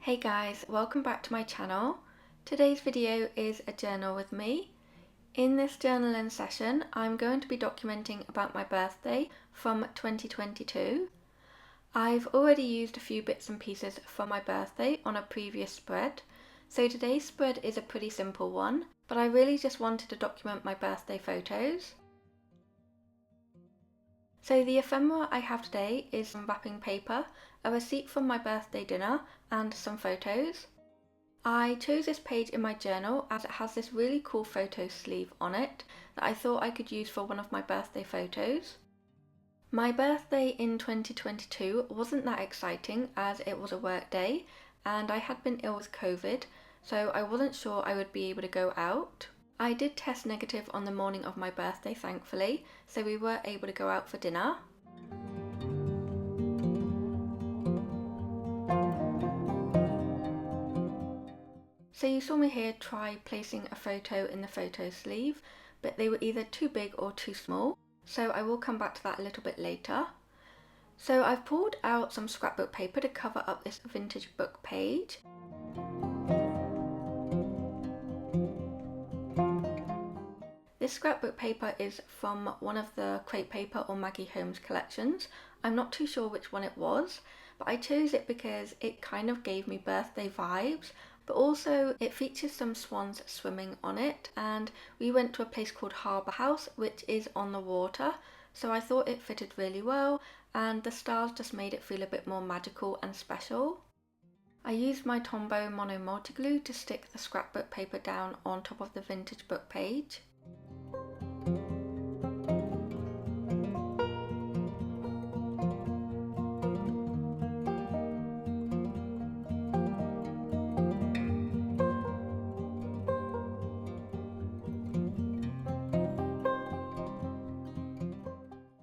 Hey guys, welcome back to my channel. Today's video is a journal with me. In this journaling session, I'm going to be documenting about my birthday from 2022. I've already used a few bits and pieces from my birthday on a previous spread, so today's spread is a pretty simple one, but I really just wanted to document my birthday photos. So the ephemera I have today is some wrapping paper, a receipt from my birthday dinner, and some photos. I chose this page in my journal as it has this really cool photo sleeve on it that I thought I could use for one of my birthday photos. My birthday in 2022 wasn't that exciting as it was a work day and I had been ill with COVID, so I wasn't sure I would be able to go out. I did test negative on the morning of my birthday, thankfully, so we were able to go out for dinner. So you saw me here try placing a photo in the photo sleeve, but they were either too big or too small, so I will come back to that a little bit later. So I've pulled out some scrapbook paper to cover up this vintage book page. This scrapbook paper is from one of the crepe paper or Maggie Holmes collections. I'm not too sure which one it was, but I chose it because it kind of gave me birthday vibes, but also it features some swans swimming on it, and we went to a place called Harbour House, which is on the water, so I thought it fitted really well, and the stars just made it feel a bit more magical and special. I used my Tombow Mono Multi Glue to stick the scrapbook paper down on top of the vintage book page.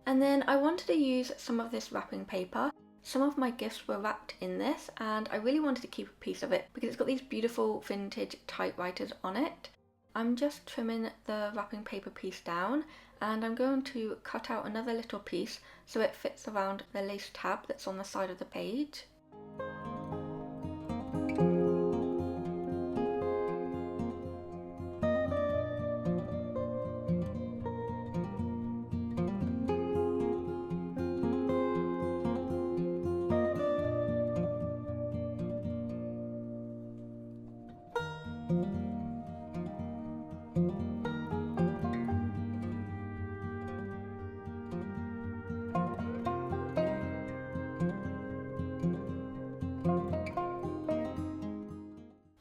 And then I wanted to use some of this wrapping paper. Some of my gifts were wrapped in this and I really wanted to keep a piece of it because it's got these beautiful vintage typewriters on it. I'm just trimming the wrapping paper piece down and I'm going to cut out another little piece so it fits around the lace tab that's on the side of the page.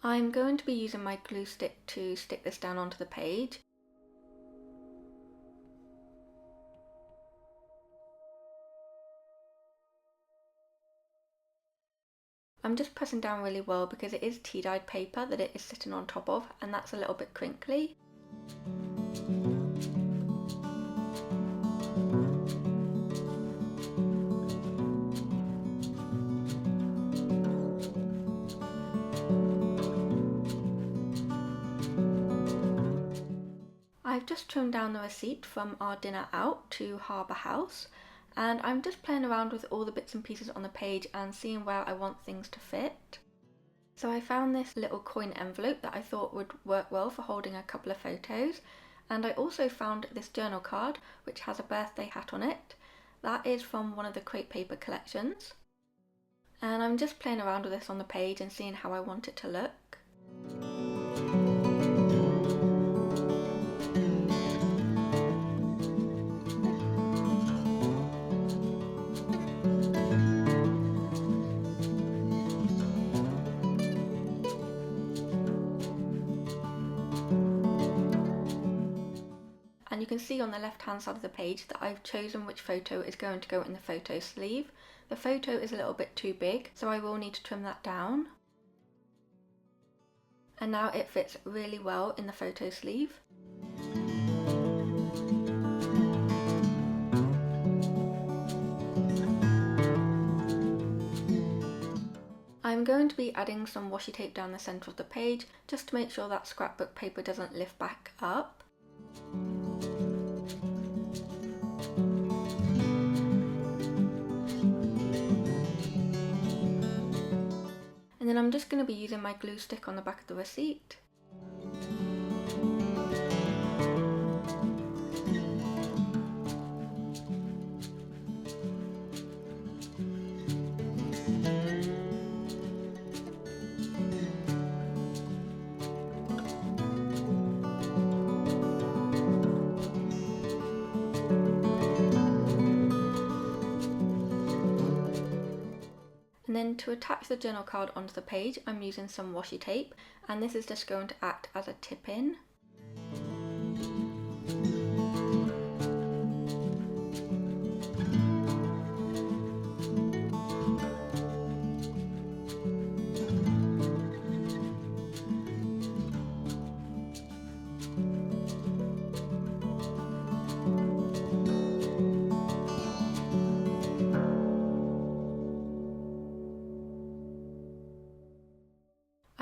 I'm going to be using my glue stick to stick this down onto the page. I'm just pressing down really well because it is tea-dyed paper that it is sitting on top of, and that's a little bit crinkly. I've just trimmed down the receipt from our dinner out to Harbour House, and I'm just playing around with all the bits and pieces on the page and seeing where I want things to fit. So I found this little coin envelope that I thought would work well for holding a couple of photos, and I also found this journal card which has a birthday hat on it. That is from one of the crepe paper collections, and I'm just playing around with this on the page and seeing how I want it to look. And you can see on the left hand side of the page that I've chosen which photo is going to go in the photo sleeve. The photo is a little bit too big, so I will need to trim that down. And now it fits really well in the photo sleeve. I'm going to be adding some washi tape down the centre of the page just to make sure that scrapbook paper doesn't lift back up. then I'm just going to be using my glue stick on the back of the receipt. And then to attach the journal card onto the page, I'm using some washi tape, and this is just going to act as a tip-in.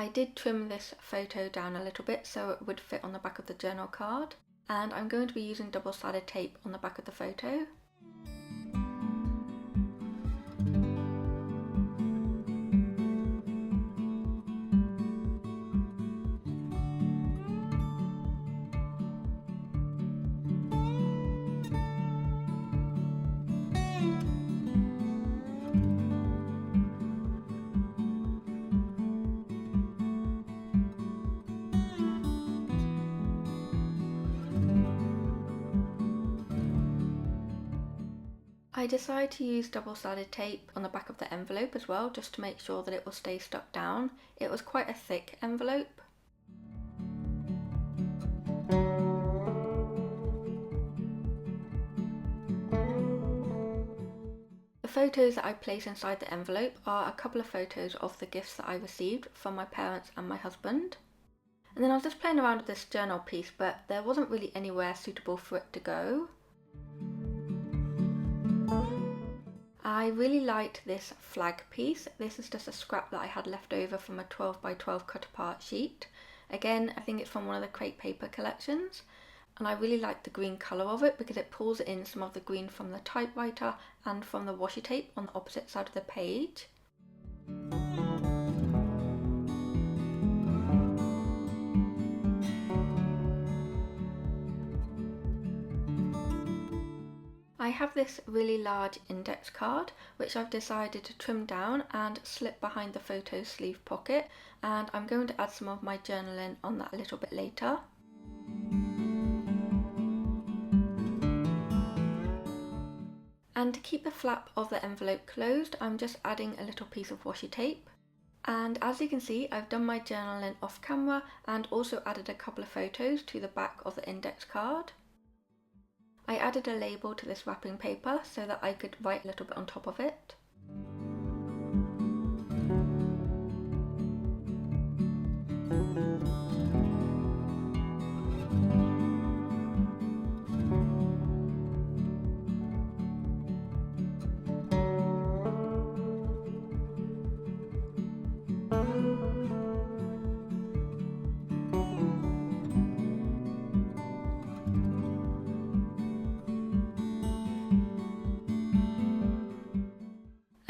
I did trim this photo down a little bit so it would fit on the back of the journal card, and I'm going to be using double-sided tape on the back of the photo. I decided to use double-sided tape on the back of the envelope as well, just to make sure that it will stay stuck down. It was quite a thick envelope. The photos that I place inside the envelope are a couple of photos of the gifts that I received from my parents and my husband. And then I was just playing around with this journal piece, but there wasn't really anywhere suitable for it to go. I really liked this flag piece. This is just a scrap that I had left over from a 12 by 12 cut apart sheet. Again, I think it's from one of the crepe paper collections, and I really like the green colour of it because it pulls in some of the green from the typewriter and from the washi tape on the opposite side of the page. I have this really large index card which I've decided to trim down and slip behind the photo sleeve pocket, and I'm going to add some of my journaling on that a little bit later. And to keep the flap of the envelope closed, I'm just adding a little piece of washi tape. And as you can see, I've done my journaling off camera and also added a couple of photos to the back of the index card. I added a label to this wrapping paper so that I could write a little bit on top of it.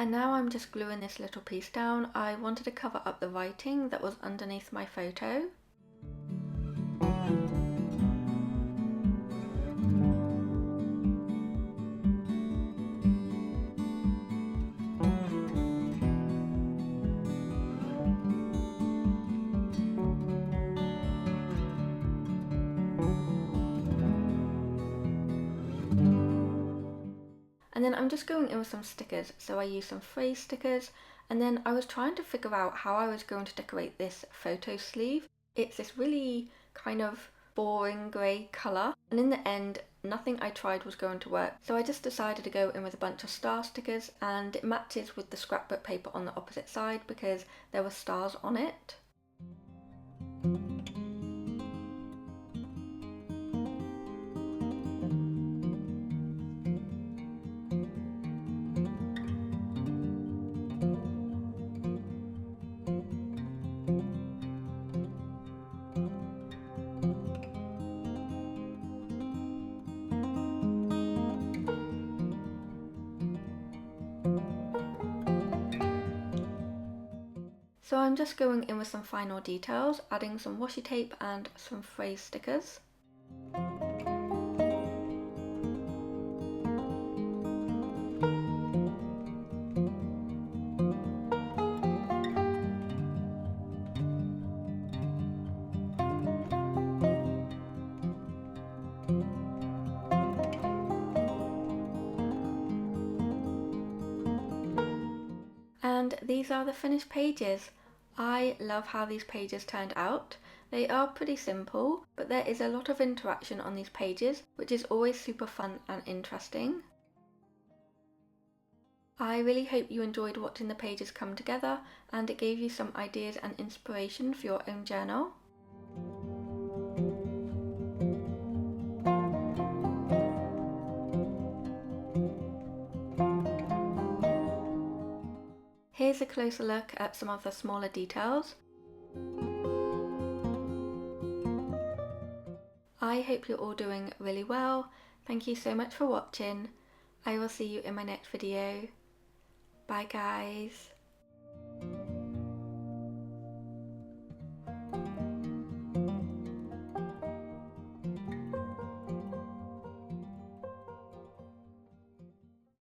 And now I'm just gluing this little piece down. I wanted to cover up the writing that was underneath my photo. And then I'm just going in with some stickers, so I used some phrase stickers, and then I was trying to figure out how I was going to decorate this photo sleeve. It's this really kind of boring grey colour, and in the end nothing I tried was going to work, so I just decided to go in with a bunch of star stickers, and it matches with the scrapbook paper on the opposite side because there were stars on it. So I'm just going in with some final details, adding some washi tape and some phrase stickers. And these are the finished pages. I love how these pages turned out. They are pretty simple, but there is a lot of interaction on these pages, which is always super fun and interesting. I really hope you enjoyed watching the pages come together and it gave you some ideas and inspiration for your own journal. Here's a closer look at some of the smaller details. I hope you're all doing really well. Thank you so much for watching. I will see you in my next video. Bye guys.